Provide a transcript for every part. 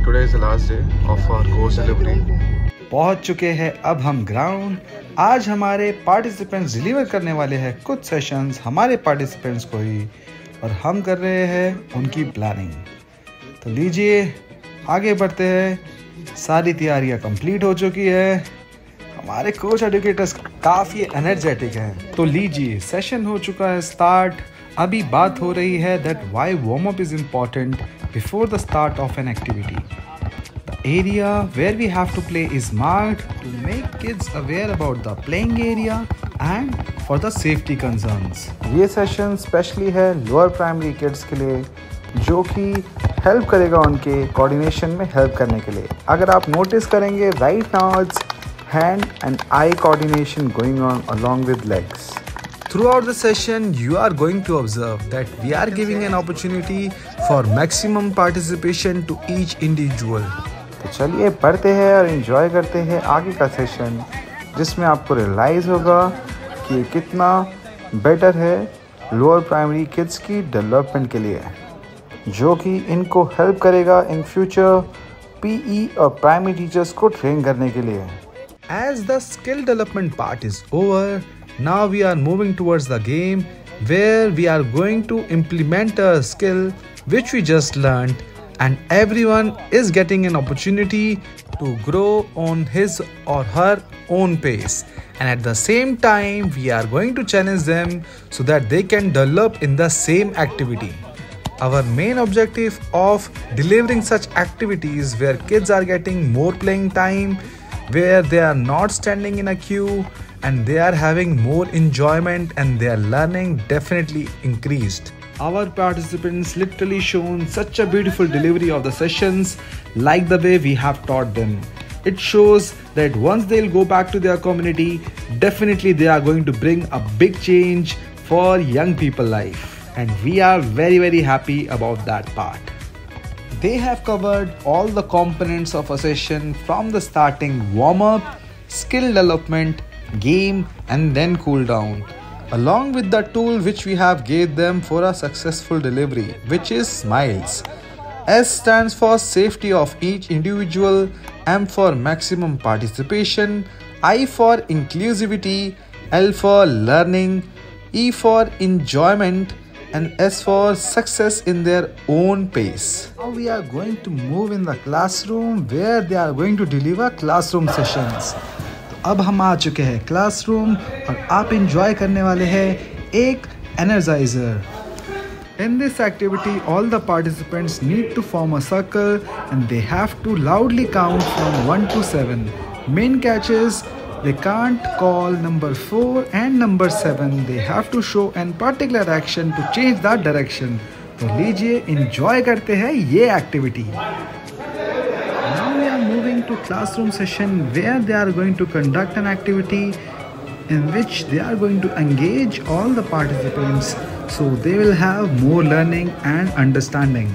today is the last day of our course delivery. पहुंच चुके हैं अब हम ग्राउंड। आज हमारे पार्टिसिपेंट्स डिलीवर करने वाले हैं कुछ सेशंस हमारे पार्टिसिपेंट्स को ही, और हम कर रहे हैं उनकी प्लानिंग। तो लीजिए आगे बढ़ते हैं। सारी तैयारियां कंप्लीट हो चुकी है। हमारे कोच एडुकेटर्स काफ़ी एनर्जेटिक हैं। तो लीजिए सेशन हो चुका है स्टार्ट। अभी बात हो रही है that why warm up is important before the start of an activity. The area where we have to play is marked to make kids aware about the playing area and for the safety concerns. ये session specially है lower primary kids के लिए, जो कि help करेगा उनके coordination में help करने के लिए। अगर आप नोटिस करेंगे, right now it's hand and eye coordination going on along with legs. Throughout the session, you are going to observe that we are giving an opportunity for maximum participation to each individual. तो चलिए पढ़ते हैं और enjoy करते हैं आगे का session, जिसमें आपको रियलाइज़ होगा कि कितना बेटर है लोअर प्राइमरी किड्स की डेवलपमेंट के लिए, जो कि इनको हेल्प करेगा इन फ्यूचर पीई और प्राइमरी टीचर्स को ट्रेन करने के लिए। As the skill development part is over, now we are moving towards the game where we are going to implement a skill which we just learned, and everyone is getting an opportunity to grow on his or her own pace, and at the same time we are going to challenge them so that they can develop in the same activity. Our main objective of delivering such activities where kids are getting more playing time, where they are not standing in a queue and they are having more enjoyment and their learning definitely increased. Our participants literally shown such a beautiful delivery of the sessions, like the way we have taught them. It shows that once they'll go back to their community, definitely they are going to bring a big change for young people life, and we are very happy about that part. They have covered all the components of a session from the starting warm-up, skill development, game and then cool down, along with the tool which we have gave them for a successful delivery, which is SMILES. S stands for safety of each individual, M for maximum participation, I for inclusivity, L for learning, E for enjoyment, and S for success in their own pace. Now we are going to move in the classroom where they are going to deliver classroom sessions. तो अब हम आ चुके हैं classroom और आप enjoy करने वाले हैं एक energizer. In this activity, all the participants need to form a circle and they have to loudly count from 1 to 7. Main catch is they can't call number 4 and number 7. They have to show an particular action to change that direction. तो लीजिए enjoy करते हैं ये activity. Now we are moving to classroom session where they are going to conduct an activity in which they are going to engage all the participants, so they will have more learning and understanding.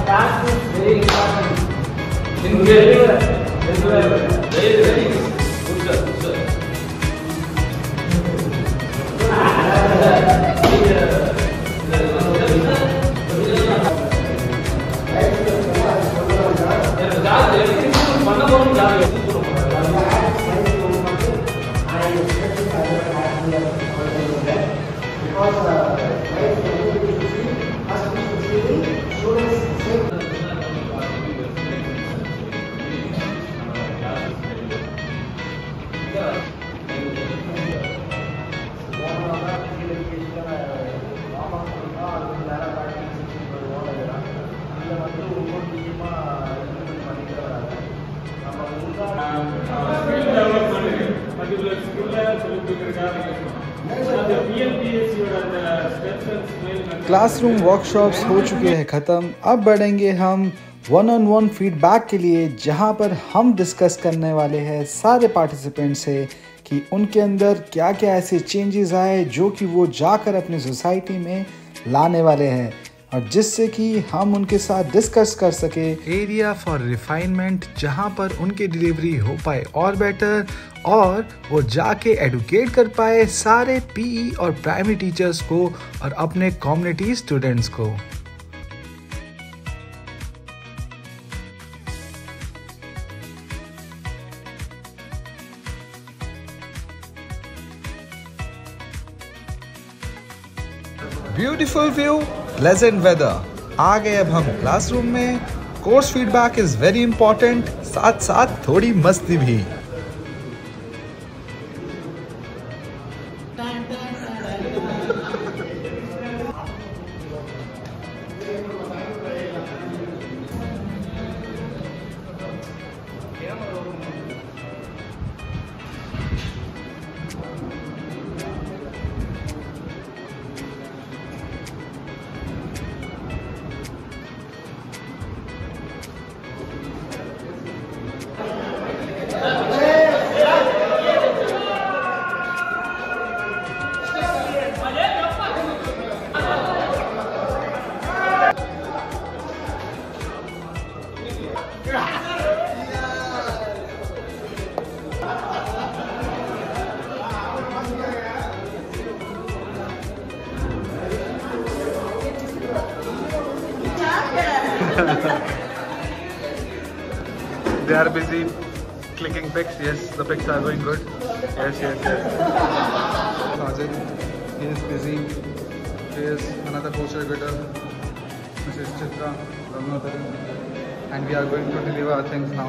Task is very important. Very good, sir. Good, sir. Classroom workshops हो चुके हैं ख़त्म। अब बढ़ेंगे हम one on one feedback के लिए, जहां पर हम डिस्कस करने वाले हैं सारे पार्टिसिपेंट्स से कि उनके अंदर क्या क्या ऐसे चेंजेस आए जो कि वो जाकर अपनी सोसाइटी में लाने वाले हैं, और जिससे कि हम उनके साथ डिस्कस कर सके एरिया फॉर रिफाइनमेंट, जहां पर उनकी डिलीवरी हो पाए और बेटर, और वो जाके एडुकेट कर पाए सारे पीई और प्राइमरी टीचर्स को और अपने कम्युनिटी स्टूडेंट्स को। Beautiful view, pleasant weather. आ गए अब हम क्लासरूम में। Course feedback is very important, साथ साथ थोड़ी मस्ती भी। They are busy clicking pics. Yes, the pics are going good. Yes. Sajid, he is busy. There is another coach educator, Mrs. Chitra Ramanathan, and we are going to deliver our things now.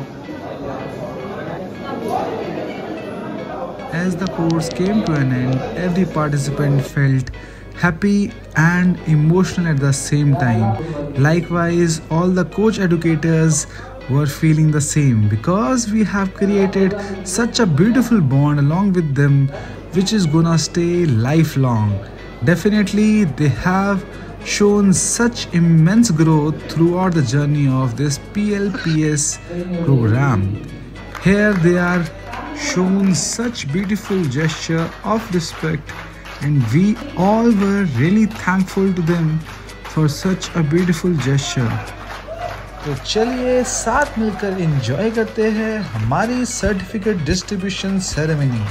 As the course came to an end, every participant felt happy and emotional at the same time. Likewise, all the coach educators were feeling the same, because we have created such a beautiful bond along with them, which is gonna stay lifelong. Definitely, they have shown such immense growth throughout the journey of this PLPS program. Here they are shown such beautiful gesture of respect, and we all were really thankful to them for such a beautiful gesture. तो चलिए साथ मिलकर enjoy करते हैं हमारी certificate distribution ceremony.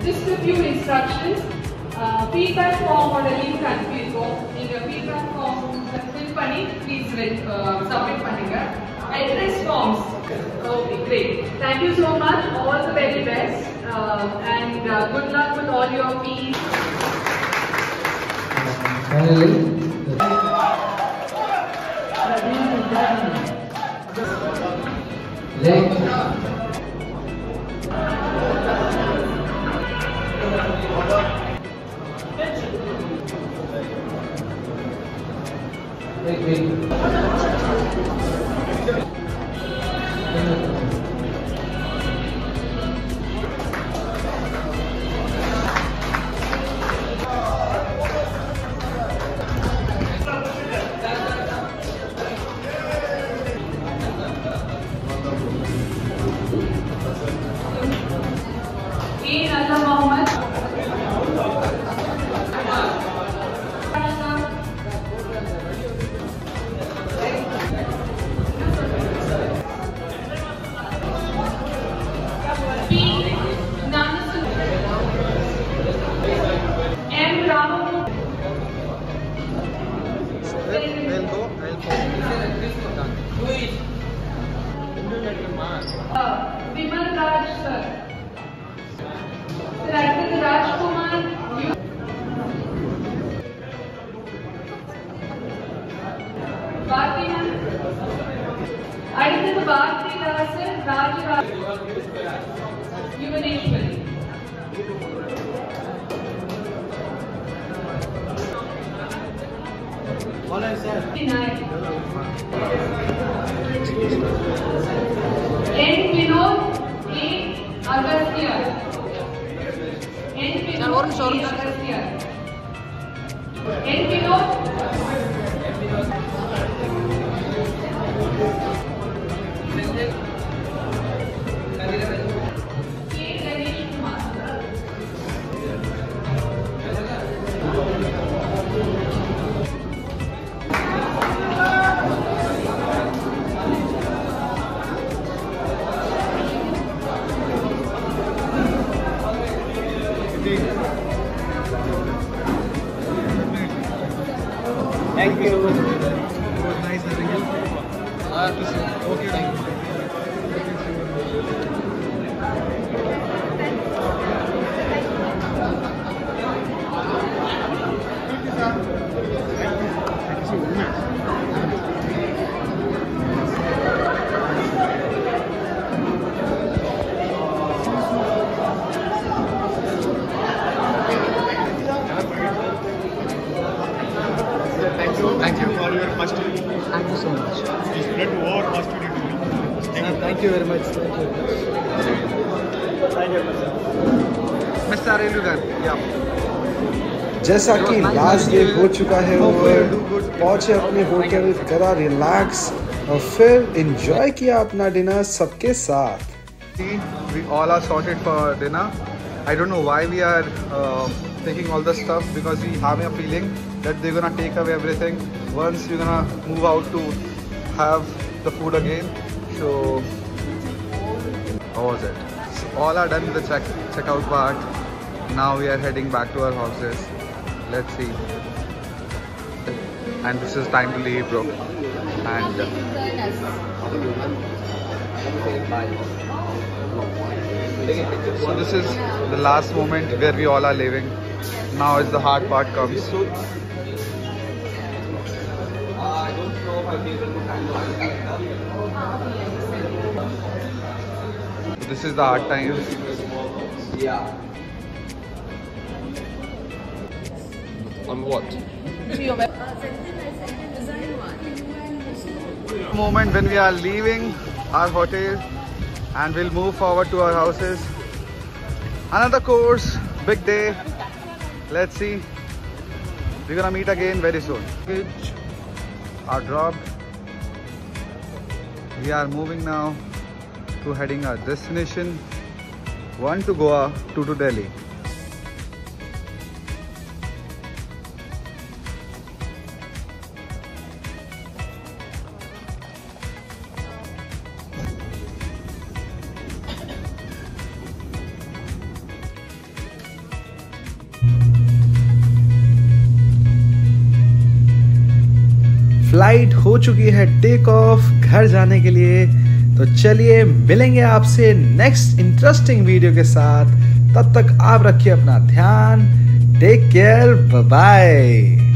Just a few instructions. Feedback form or a link அனுப்பியிருக்கோம். நீங்க feedback form fill பண்ணி please submit பண்ணுங்க. Address forms. Okay, great. Thank you so much. All the very best and good luck with all your P's. Vimal Raj sir. Sir, Rajkumar. Bharti ma'am. அடுத்தது பாரதி தாசன் Rajaraj யுவனேஸ்வரி. N Vinod A Agastya. N Vinod A Agastya. N Vinod Thank you. It was nice having you. Okay, thank you. Thank you for your first. Thank you so much. You spread war first you did. Thank you very much. Mr. Arelugan, yeah. जैसा कि last day हो चुका है और पहुंचे अपने hotel, करा relax और फिर एंजॉय किया अपना डिनर सबके साथ. See, we all are sorted for dinner. I don't know why we are taking all the stuff, because we have a feeling that they're gonna take away everything once we're gonna move out to have the food again. So how was it? So all are done with the checkout part. Now we are heading back to our houses. Let's see. And this is time to leave, bro. And so this is the last moment where we all are leaving. Now is the hard part comes. This is the hard time. Yeah. On what? Moment when we are leaving our hotel and we'll move forward to our houses. Another course, big day. Let's see. We're gonna meet again very soon. Are dropped. We are moving now to heading our destination. One to Goa, two to Delhi. Flight हो चुकी है take off घर जाने के लिए. तो चलिए मिलेंगे आपसे नेक्स्ट इंटरेस्टिंग वीडियो के साथ. तब तक आप रखिए अपना ध्यान. Take care. Bye bye.